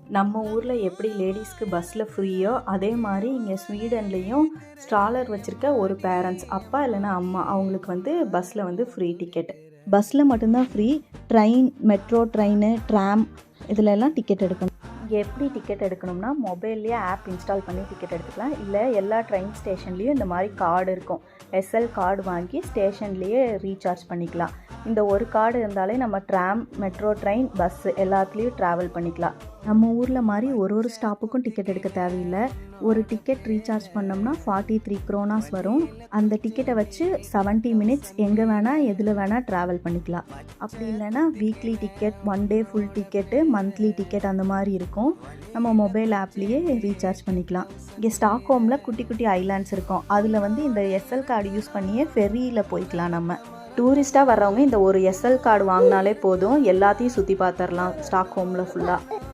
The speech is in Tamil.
நம்ம ஊரில் எப்படி லேடிஸ்க்கு பஸ்ஸில் ஃப்ரீயோ அதே மாதிரி இங்கே ஸ்வீடன்லேயும் ஸ்ட்ராலர் வச்சுருக்க ஒரு பேரண்ட்ஸ் அப்பா இல்லைன்னா அம்மா அவங்களுக்கு வந்து பஸ்ஸில் வந்து ஃப்ரீ டிக்கெட். பஸ்ஸில் மட்டும்தான் free. Train, metro train, tram இதிலெல்லாம் டிக்கெட் எடுக்கணும். இங்கே எப்படி டிக்கெட் எடுக்கணும்னா மொபைல்லேயே ஆப் இன்ஸ்டால் பண்ணி டிக்கெட் எடுத்துக்கலாம். இல்லை எல்லா ட்ரெயின் ஸ்டேஷன்லேயும் இந்த மாதிரி கார்டு இருக்கும். எஸ்எல் கார்டு வாங்கி ஸ்டேஷன்லேயே ரீசார்ஜ் பண்ணிக்கலாம். இந்த ஒரு கார்டு இருந்தாலே நம்ம ட்ராம், மெட்ரோ ட்ரெயின், பஸ்ஸு எல்லாத்துலேயும் ட்ராவல் பண்ணிக்கலாம். நம்ம ஊரில் மாதிரி ஒரு ஸ்டாப்புக்கும் டிக்கெட் எடுக்க தேவையில்லை. ஒரு டிக்கெட் ரீசார்ஜ் பண்ணோம்னா 43 க்ரோனாஸ் வரும். அந்த டிக்கெட்டை வச்சு 70 மினிட்ஸ் எங்கே வேணால் எதில் வேணால் ட்ராவல் பண்ணிக்கலாம். அப்படி இல்லைன்னா weekly ticket, 1 day full ticket, monthly ticket அந்த மாதிரி இருக்கும். நம்ம மொபைல் ஆப்லேயே ரீசார்ஜ் பண்ணிக்கலாம். இங்கே ஸ்டாக்ஹோமில் குட்டி குட்டி ஐலாண்ட்ஸ் இருக்கும். அதில் வந்து இந்த எஸ்எல் கார்டு யூஸ் பண்ணியே ஃபெரியில் போய்க்கலாம். நம்ம டூரிஸ்ட்டாக வர்றவங்க இந்த ஒரு எஸ்எல் கார்டு வாங்கினாலே போதும், எல்லாத்தையும் சுற்றி பார்த்துடலாம் ஸ்டாக்ஹோமில் ஃபுல்லாக.